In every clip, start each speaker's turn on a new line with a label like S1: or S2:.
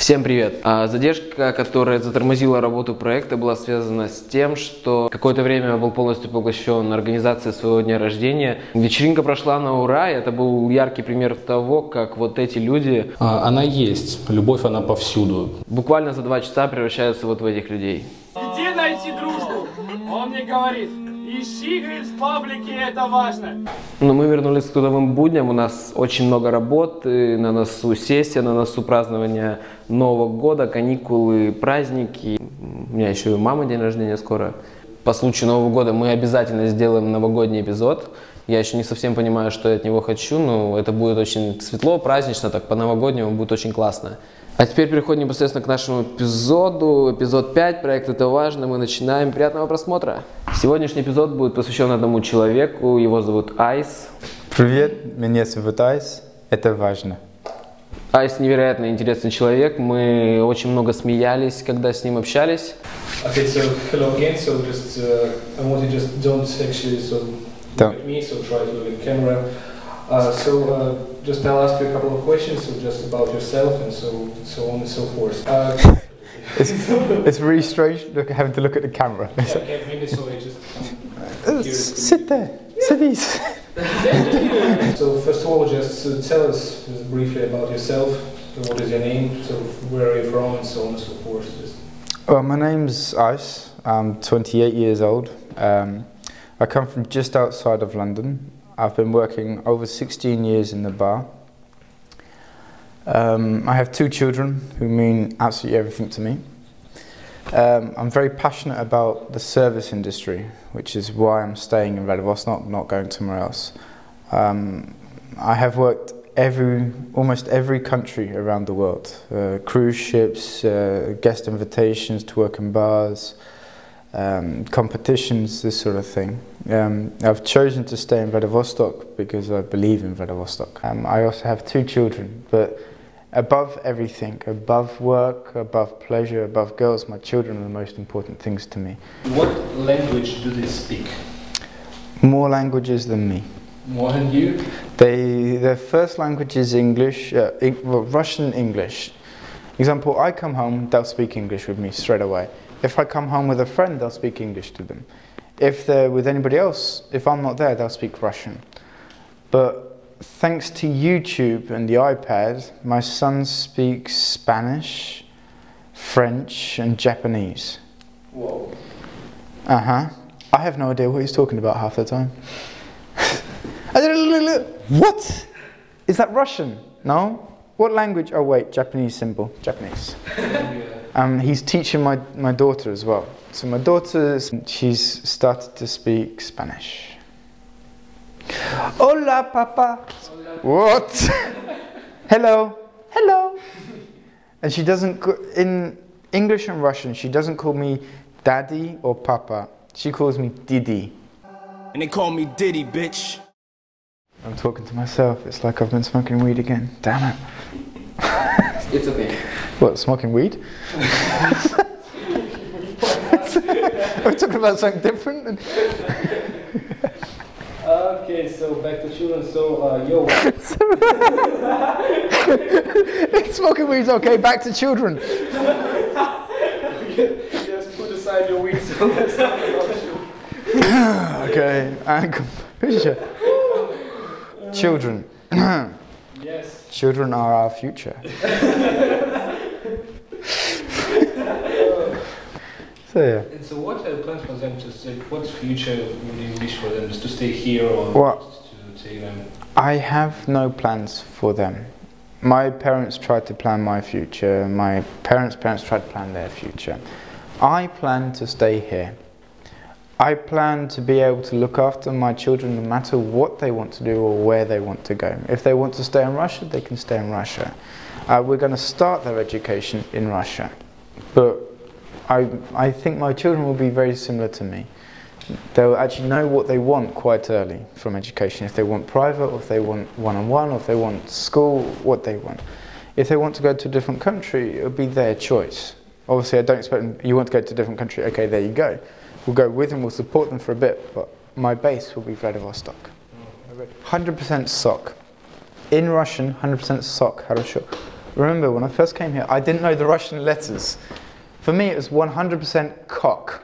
S1: Всем привет! Задержка, которая затормозила работу проекта, была связана с тем, что какое-то время я был полностью поглощен организацией своего дня рождения. Вечеринка прошла на ура, и это был яркий пример того, как вот эти люди...
S2: Она есть, любовь она повсюду.
S1: Буквально за 2 часа превращаются вот в этих людей.
S3: Иди найти дружбу. Он мне говорит, ищи, говорит, в паблике, это важно.
S1: Но мы вернулись к трудовым будням, у нас очень много работы, на носу сессия, на носу празднования Нового года, каникулы, праздники. У меня еще и у мамы день рождения скоро. По случаю Нового года мы обязательно сделаем новогодний эпизод. Я еще не совсем понимаю, что я от него хочу, но это будет очень светло, празднично, так по-новогоднему будет очень классно. А теперь переходим непосредственно к нашему эпизоду. Эпизод 5, проект «Это важно». Мы начинаем. Приятного просмотра. Сегодняшний эпизод будет посвящен одному человеку. Его зовут Айс.
S4: Привет, меня зовут Айс. Это важно.
S1: Айс невероятно интересный человек. Мы очень много смеялись, когда с ним общались.
S2: Okay, so hello again. So just I want you just don't actually look at me. So try to look at the camera. Just I'll ask you a couple of questions, so just about yourself and so on and so forth.
S4: It's really strange having to look at the camera.
S2: Okay, maybe so I just
S4: Sit there. Sit easy.
S2: So first of all, just tell us just briefly about yourself. So what is your name? So where are you from, and so on and so forth.
S4: Well, my name's Ice. I'm 28 years old. I come from just outside of London. I've been working over 16 years in the bar. I have 2 children who mean absolutely everything to me. I'm very passionate about the service industry, which is why I'm staying in Vladivostok, not going somewhere else. I have worked almost every country around the world. Cruise ships, guest invitations to work in bars, competitions, this sort of thing. I've chosen to stay in Vladivostok because I believe in Vladivostok. I also have 2 children, but above everything, above work, above pleasure, above girls, my children are the most important things to me.
S2: What language do they speak?
S4: More languages than me.
S2: More than you?
S4: Their first language is English, Russian English. Example, I come home, they'll speak English with me straight away. If I come home with a friend, they'll speak English to them. If they're with anybody else, if I'm not there, they'll speak Russian. But thanks to YouTube and the iPad, my son speaks Spanish, French and Japanese.
S2: Whoa.
S4: I have no idea what he's talking about half the time. What? Is that Russian? No? What language? Oh wait, Japanese symbol. Japanese. He's teaching my daughter as well. So my daughter, she's started to speak Spanish. Hola, papa. What? Hello. Hello. And she doesn't, in English and Russian, she doesn't call me daddy or papa. She calls me Didi.
S3: And they call me Diddy, bitch.
S4: I'm talking to myself. It's like I've been smoking weed again. Damn it.
S1: It's okay.
S4: What, smoking weed? We're talking about something different.
S2: Okay, so back to children. So, yo.
S4: Smoking weed's okay. Back to children.
S2: Just put aside your weed. So let's talk about children.
S4: Okay, and composure. Children.
S2: Yes.
S4: Children are our future. So yeah.
S2: And so what are the plans for them to stay? What future would you wish for them? Just to stay here or to take them?
S4: I have no plans for them. My parents tried to plan my future. My parents' parents tried to plan their future. I plan to stay here. I plan to be able to look after my children no matter what they want to do or where they want to go. If they want to stay in Russia, they can stay in Russia. We're going to start their education in Russia. But I think my children will be very similar to me. They'll actually know what they want quite early from education. If they want private, or if they want one-on-one, or if they want school, what they want. If they want to go to a different country, it'll be their choice. Obviously, I don't expect them, you want to go to a different country, okay, there you go. We'll go with them, we'll support them for a bit, but my base will be Vladivostok. 100% sok. In Russian, 100% sok, хорошо. remember when I first came here, I didn't know the Russian letters. For me, it was 100% cock.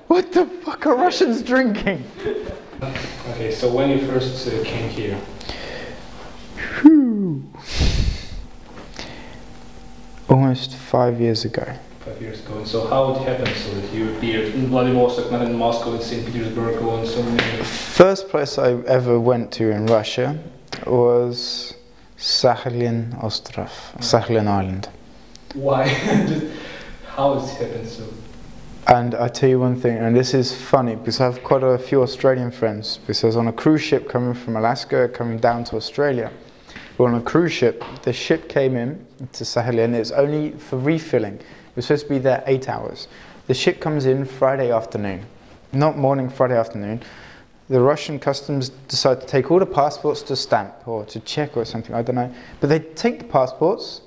S4: What the fuck are Russians drinking?
S2: Okay, so when you first came here?
S4: Almost 5 years ago.
S2: 5 years ago. And so how it happened so that you appeared in Vladivostok, not in Moscow, in St. Petersburg, and so many?
S4: First place I ever went to in Russia was Sakhalin Ostrov, Sakhalin Island.
S2: Why? Just how it happened so?
S4: And I tell you one thing, and this is funny because I have quite a few Australian friends, because I was on a cruise ship coming from Alaska, coming down to Australia. We were on a cruise ship, the ship came in to Sakhalin, it's only for refilling. We're supposed to be there 8 hours. The ship comes in Friday afternoon, not morning, Friday afternoon. The Russian customs decide to take all the passports to stamp or to check or something, I don't know. But they take the passports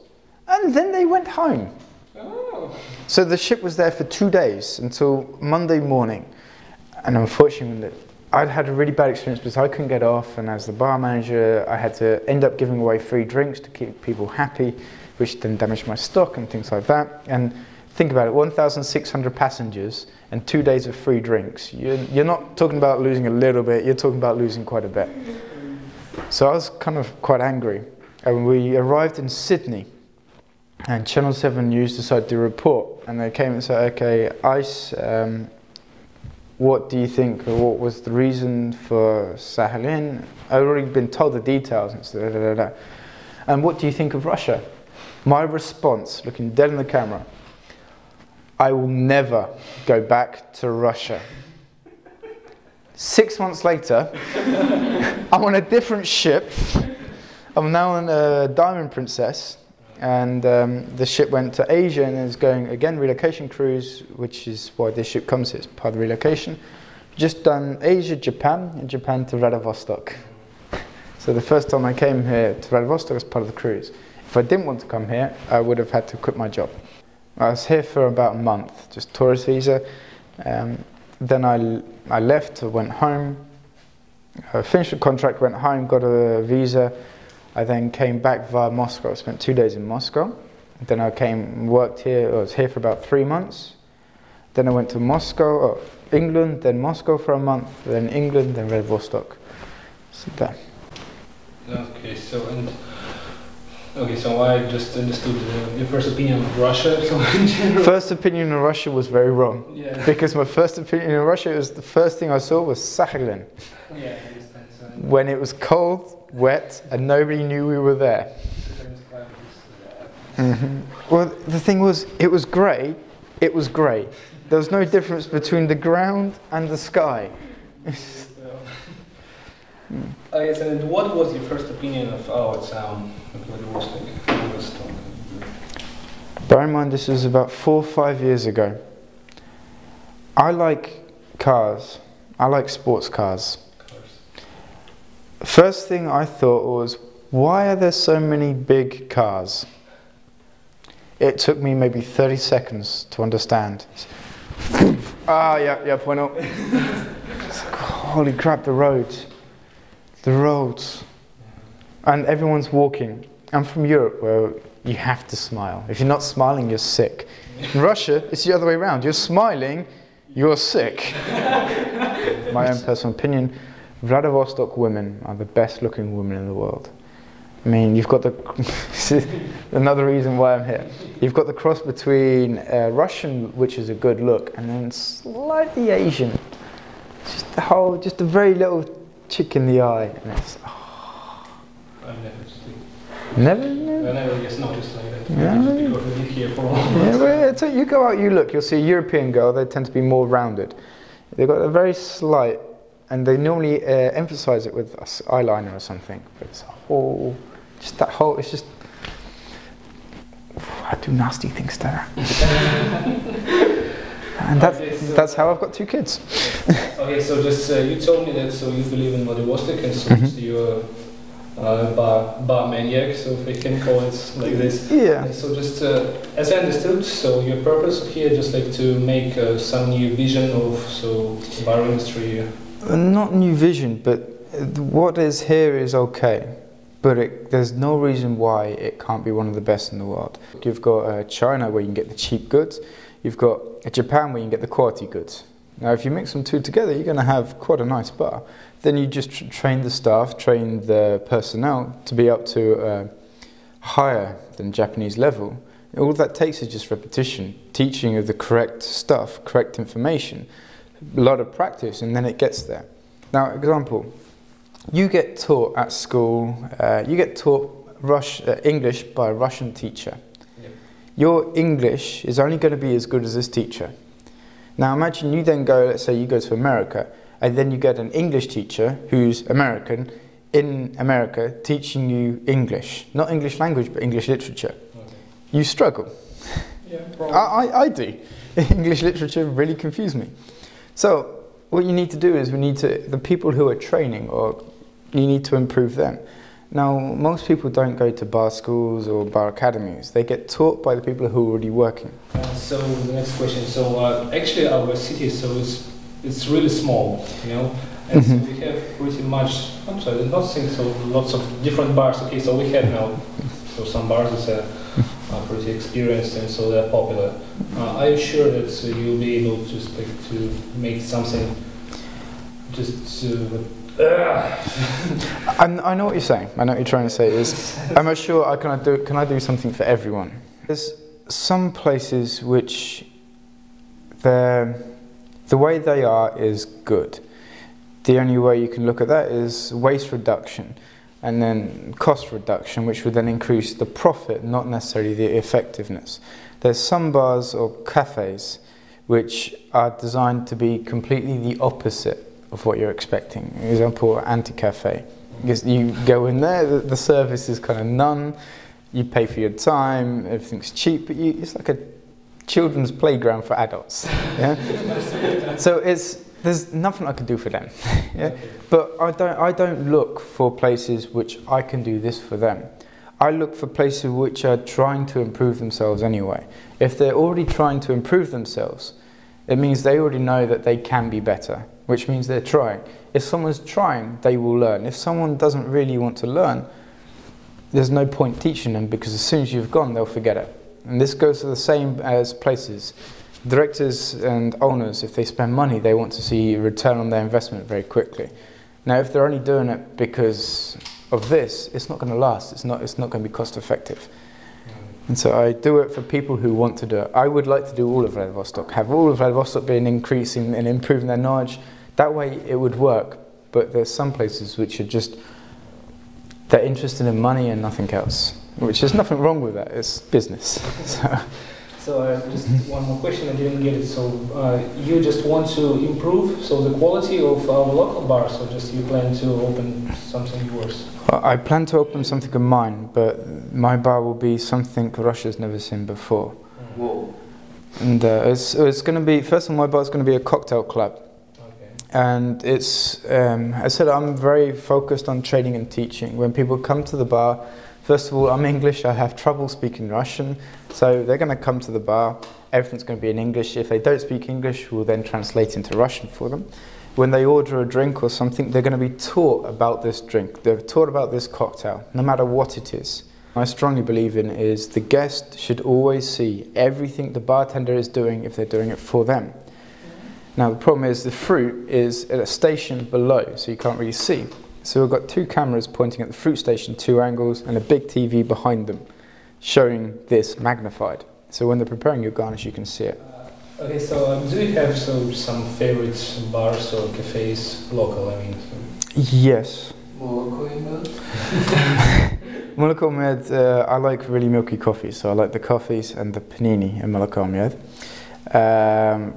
S4: and then they went home.
S2: Oh.
S4: So the ship was there for 2 days until Monday morning. And unfortunately, I'd had a really bad experience because I couldn't get off, and as the bar manager, I had to end up giving away free drinks to keep people happy, which then damaged my stock and things like that. And think about it, 1,600 passengers and 2 days of free drinks. You're not talking about losing a little bit, you're talking about losing quite a bit. So I was kind of quite angry. And we arrived in Sydney, and Channel 7 News decided to report, and they came and said, okay, ICE, what do you think, or what was the reason for Sakhalin? I'd already been told the details, and so da, da, da. And what do you think of Russia? My response, looking dead in the camera, I will never go back to Russia. 6 months later, I'm on a different ship. I'm now on a Diamond Princess, and the ship went to Asia and is going, again, relocation cruise, which is why this ship comes here, it's part of the relocation. Just done Asia, Japan, and Japan to Vladivostok. So the first time I came here to Vladivostok was part of the cruise. If I didn't want to come here, I would have had to quit my job. I was here for about a month, just tourist visa. Then I left, went home, finished the contract, went home, got a visa. I then came back via Moscow. I spent 2 days in Moscow. Then I came, worked here. I was here for about 3 months. Then I went to Moscow, England, then Moscow for a month, then England, then Vladivostok. So there.
S2: Okay, so I just understood your first opinion of Russia. So in general.
S4: First opinion of Russia was very wrong.
S2: Yeah.
S4: Because my first opinion of Russia was the first thing I saw was Sakhalin.
S2: Yeah, I understand. So
S4: When it was cold, wet, and nobody knew we were there. Well, the thing was, it was grey. It was grey. There was no difference between the ground and the sky.
S2: And what was your first opinion of our town, Vladivostok?
S4: Bear in mind, this was about 4 or 5 years ago. I like cars. I like sports cars. First thing I thought was, why are there so many big cars? It took me maybe 30 seconds to understand. Yeah, bueno. It's like, holy crap, the roads. And everyone's walking. I'm from Europe, where you have to smile. If you're not smiling, you're sick. In Russia, it's the other way around. You're smiling, you're sick. My own personal opinion, Vladivostok women are the best looking women in the world. I mean, you've got another reason why I'm here. You've got the cross between Russian, which is a good look, and then slightly Asian. Just a very little chick in the eye, and it's.
S2: I've
S4: never
S2: I never just noticed like that.
S4: Yeah.
S2: Just because we live here for a long time.
S4: Yeah, well, so you go out, you look, you'll see a European girl. They tend to be more rounded. They've got a very slight, and they normally emphasize it with eyeliner or something. But it's just that whole. It's just. I do nasty things to her. And that's how I've got 2 kids.
S2: Okay, so just you told me that you believe in Vladivostok, and so you're bar maniac, so if I can call it like this.
S4: Yeah.
S2: And so just as I understood, so your purpose here just like to make some new vision of bar industry.
S4: Not new vision, but what is here is okay. but there's no reason why it can't be one of the best in the world. You've got China where you can get the cheap goods, you've got Japan where you can get the quality goods. Now if you mix them two together, you're going to have quite a nice bar. Then you just train the staff, train the personnel to be up to higher than Japanese level. All that takes is just repetition, teaching of the correct stuff, correct information, a lot of practice, and then it gets there. Now, example, you get taught at school, you get taught English by a Russian teacher. Yep. Your English is only going to be as good as this teacher. Now imagine you then go, let's say you go to America, and then you get an English teacher who's American, in America, teaching you English. Not English language, but English literature. Okay. You struggle. Yeah, I do. English literature really confused me. So what you need to do is the people who are training, or you need to improve them. Now, most people don't go to bar schools or bar academies. They get taught by the people who are already working.
S2: So the next question. So actually, our city, it's really small, you know, and so we have pretty much. I'm sorry, not think so. Lots of different bars. Okay, so we have now. So some bars are pretty experienced and so they're popular. Are you sure that you'll be able to make something just to?
S4: I know what you're saying. I know what you're trying to say. I'm not sure. Can I do something for everyone? There's some places which the way they are is good. The only way you can look at that is waste reduction, and then cost reduction, which would then increase the profit, not necessarily the effectiveness. There's some bars or cafes which are designed to be completely the opposite of what you're expecting. For example, Anti-Cafe. You go in there, the service is kind of none, you pay for your time, everything's cheap, but it's like a children's playground for adults. Yeah? So there's nothing I can do for them. Yeah? But I don't look for places which I can do this for them. I look for places which are trying to improve themselves anyway. If they're already trying to improve themselves, it means they already know that they can be better, which means they're trying. If someone's trying, they will learn. If someone doesn't really want to learn, there's no point teaching them, because as soon as you've gone, they'll forget it. And this goes to the same as places. Directors and owners, if they spend money, they want to see a return on their investment very quickly. Now, if they're only doing it because of this, it's not going to last. It's not going to be cost effective. And so I do it for people who want to do it. I would like to do all of Vladivostok, have all of Vladivostok being increasing and improving their knowledge. That way it would work. But there's some places which are just, they're interested in money and nothing else, which is nothing wrong with that. It's business.
S2: So just one more question, I didn't get it. So you just want to improve the quality of our local bars, or just you plan to open something yours?
S4: I plan to open something of mine, but my bar will be something Russia's never seen before.
S2: Whoa.
S4: And it's going to be, first of all, my bar is going to be a cocktail club.
S2: Okay.
S4: And it's, I said I'm very focused on training and teaching. When people come to the bar, first of all, I'm English, I have trouble speaking Russian, so they're going to come to the bar, everything's going to be in English. If they don't speak English, we'll then translate into Russian for them. When they order a drink or something, they're going to be taught about this drink, they're taught about this cocktail, no matter what it is. I strongly believe in is the guest should always see everything the bartender is doing if they're doing it for them. Now the problem is the fruit is at a station below, so you can't really see. So we've got two cameras pointing at the fruit station, 2 angles, and a big TV behind them, showing this magnified. So when they're preparing your garnish, you can see it.
S2: Okay, so do you have some favorite bars or cafes, local, I mean?
S4: Yes.
S1: Молоко и мед?
S4: Молоко med, I like really milky coffee, so I like the coffees and the panini and молоко med.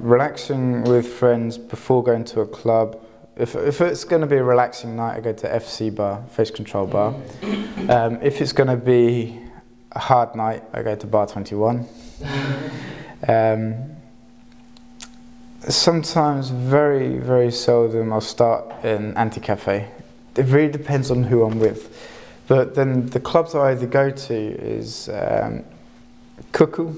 S4: Relaxing with friends before going to a club. If it's going to be a relaxing night, I go to FC bar, Face Control bar. If it's going to be a hard night, I go to Bar 21. Sometimes, very, very seldom, I'll start in Anti-Cafe. It really depends on who I'm with. But then the clubs I either go to is Kuku,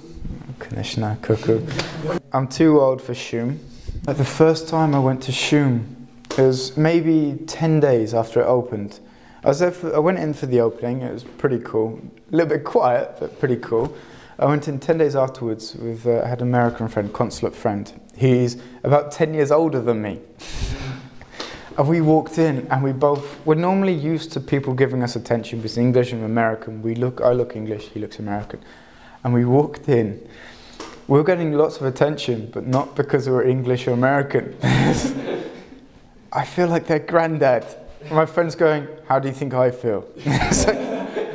S4: Konechna, Kuku. I'm too old for Shum. Like the first time I went to Shum, it was maybe 10 days after it opened. I went in for the opening. It was pretty cool. A little bit quiet, but pretty cool. I went in 10 days afterwards with I had an American friend, consulate friend. He's about 10 years older than me. And we walked in, and we're normally used to people giving us attention because English and American. I look English, he looks American. And we walked in. We were getting lots of attention, but not because we were English or American. I feel like their granddad. My friend's going, how do you think I feel?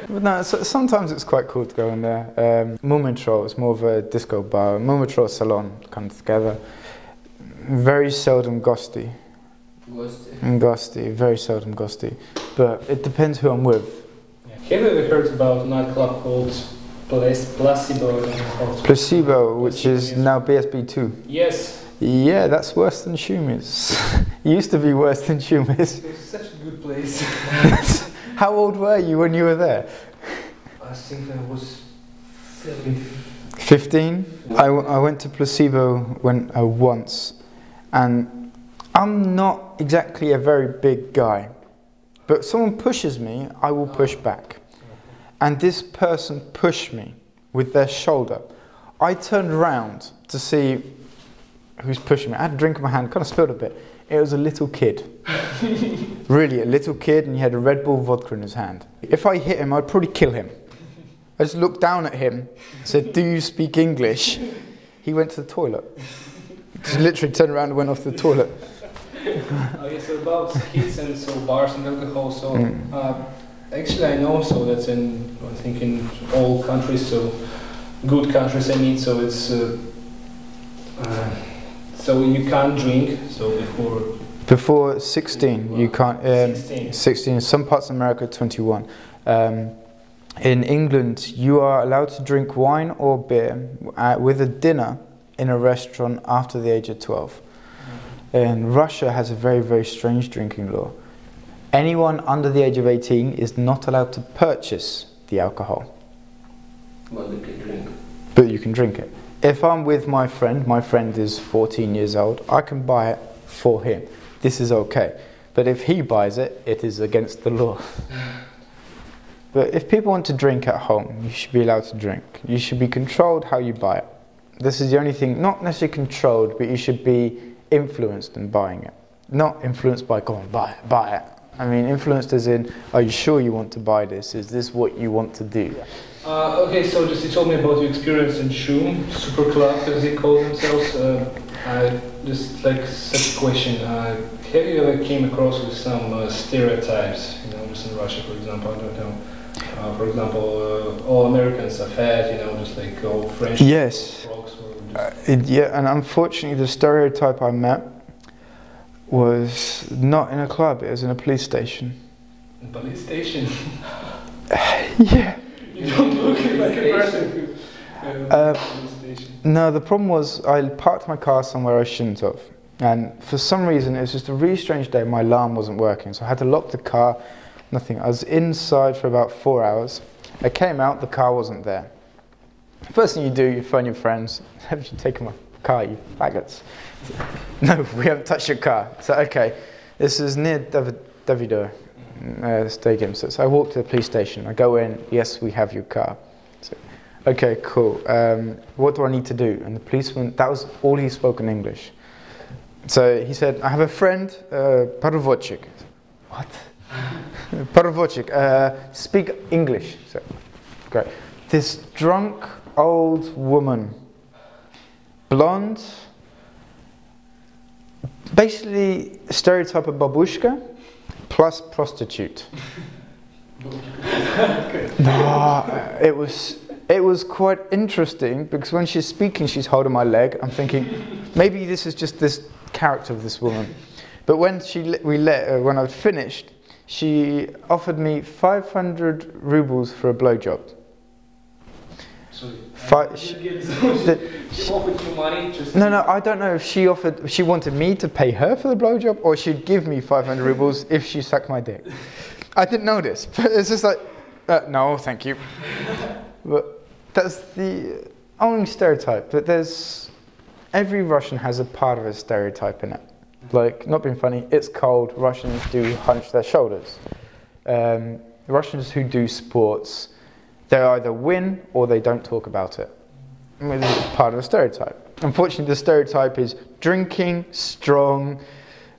S4: But no, sometimes it's quite cool to go in there. Moomintroll is more of a disco bar. Moomintroll salon come together. Very seldom ghosty. Ghosty, very seldom ghosty. But it depends who I'm with.
S2: Yeah. Have you ever heard about a nightclub called Placebo?
S4: Placebo, which is now BSB2.
S2: Yes.
S4: Yeah, that's worse than Shumis. It used to be worse than Shumis.
S2: It's such a good place.
S4: How old were you when you were there?
S2: I think I was
S4: 15. I went to Placebo once, and I'm not exactly a very big guy, but if someone pushes me, I will push back. And this person pushed me with their shoulder. I turned around to see who's pushing me. I had a drink in my hand, kind of spilled a bit. It was a little kid. Really, a little kid, and he had a Red Bull vodka in his hand. If I hit him, I'd probably kill him. I just looked down at him, said, do you speak English? He went to the toilet. Just literally turned around and went off to the toilet.
S2: Okay, so about kids and so bars and alcohol, so actually I know so that's I think in all countries, so good countries I mean, so it's so you can't drink, so
S4: before 16 you can't.
S2: 16.
S4: 16. In some parts of America 21. In England you are allowed to drink wine or beer with a dinner in a restaurant after the age of 12. And Russia has a very, very strange drinking law. Anyone under the age of 18 is not allowed to purchase the alcohol.
S1: Well, they can drink.
S4: But you can drink it. If I'm with my friend is 14 years old, I can buy it for him. This is okay. But if he buys it, it is against the law. But if people want to drink at home, you should be allowed to drink. You should be controlled how you buy it. This is the only thing, not necessarily controlled, but you should be influenced in buying it. Not influenced by, go on, buy it. I mean, influenced as in, are you sure you want to buy this? Is this what you want to do?
S2: Okay, so just you told me about your experience in Shum, Super Club, as they call themselves. Just like such a question, have you ever came across with some stereotypes, you know, just in Russia, for example, I don't know. For example, all Americans are fat, you know, just like all French.
S4: Yes. Yeah, and unfortunately the stereotype I met was not in a club, it was in a police station.
S2: In a police station?
S4: Yeah.
S2: You don't look like a person who...
S4: No, the problem was I parked my car somewhere I shouldn't have. And for some reason, it was just a really strange day, my alarm wasn't working. So I had to lock the car, nothing. I was inside for about 4 hours. I came out, the car wasn't there. First thing you do, you phone your friends. Have you taken my car, you faggots? No, we haven't touched your car. So, okay, this is near Davido Stadium. So I walk to the police station. I go in, yes, we have your car. So, okay, cool. What do I need to do? And the policeman, that was all he spoke in English. So he said, I have a friend, Parovodchik. What? Parovodchik, speak English. So, great. This drunk old woman, blonde, basically stereotype of babushka plus prostitute. No, it was quite interesting because when she's speaking, she's holding my leg. I'm thinking maybe this is just this character of this woman. But when when I finished, she offered me 500 rubles for a blowjob.
S2: She offered you money just...
S4: No, I don't know if she wanted me to pay her for the blowjob or she'd give me 500 rubles if she sucked my dick. I didn't know this, but it's just like, no, thank you. But that's the only stereotype, but every Russian has a part of a stereotype in it. Like, not being funny, it's cold, Russians do hunch their shoulders. Russians who do sports, they either win or they don't talk about it. It's part of the stereotype. Unfortunately, the stereotype is drinking, strong,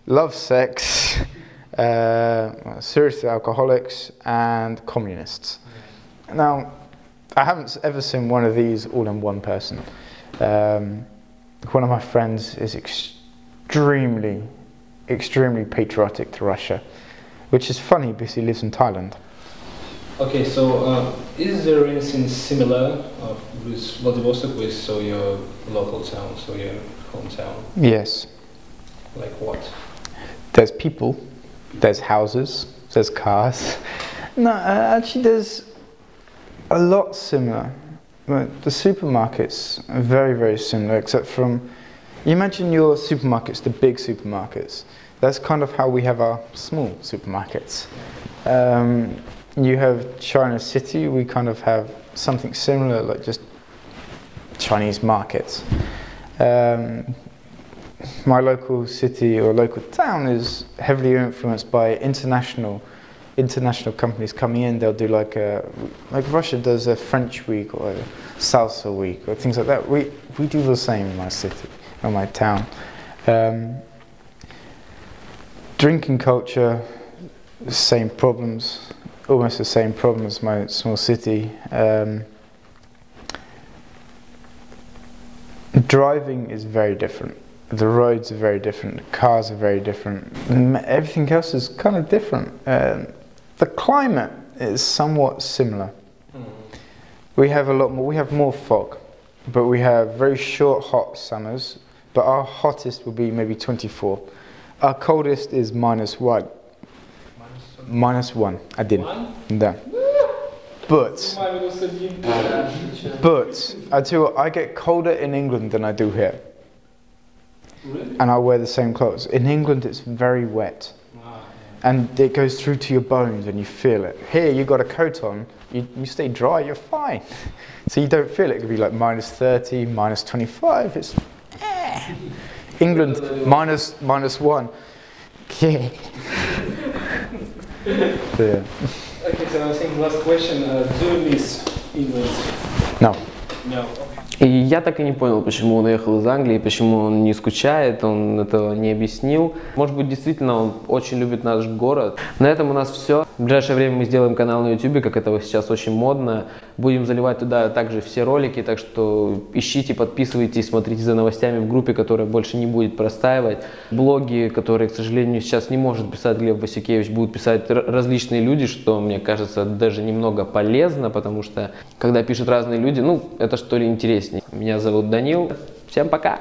S4: love sex, seriously alcoholics, and communists. Now, I haven't ever seen one of these all in one person. One of my friends is extremely patriotic to Russia, which is funny because he lives in Thailand.
S2: Okay, so is there anything similar with Vladivostok, with your local town, so your hometown?
S4: Yes.
S2: Like what?
S4: There's people, there's houses, there's cars. No, actually there's a lot similar. The supermarkets are very similar, except from, you imagine your supermarkets, the big supermarkets. That's kind of how we have our small supermarkets. You have China City, we kind of have something similar, like just Chinese markets. My local city or local town is heavily influenced by international companies coming in. They'll do like Russia does a French week or a salsa week or things like that. We do the same in my city or my town. Drinking culture, same problems, almost the same problem as my small city. Driving is very different. The roads are very different, the cars are very different. Everything else is kind of different. The climate is somewhat similar. We have more fog, but we have very short, hot summers, but our hottest will be maybe 24. Our coldest is -1. -1. I didn't. No. But I tell you what, I get colder in England than I do here.
S2: Really?
S4: And I wear the same clothes. In England it's very wet. And it goes through to your bones and you feel it. Here you got a coat on, you stay dry, you're fine. So you don't feel it. It could be like -30, -25. It's England -1. Yeah. Yeah.
S2: Okay, so I think last question. Do you miss England?
S4: No.
S2: No.
S1: И я так и не понял, почему он уехал из Англии, почему он не скучает, он этого не объяснил. Может быть, действительно, он очень любит наш город. На этом у нас все. В ближайшее время мы сделаем канал на YouTube, как это сейчас очень модно. Будем заливать туда также все ролики, так что ищите, подписывайтесь, смотрите за новостями в группе, которая больше не будет простаивать. Блоги, которые, к сожалению, сейчас не может писать Глеб Васюкевич, будут писать различные люди, что, мне кажется, даже немного полезно, потому что, когда пишут разные люди, ну, это что ли интереснее. Меня зовут Данил. Всем пока!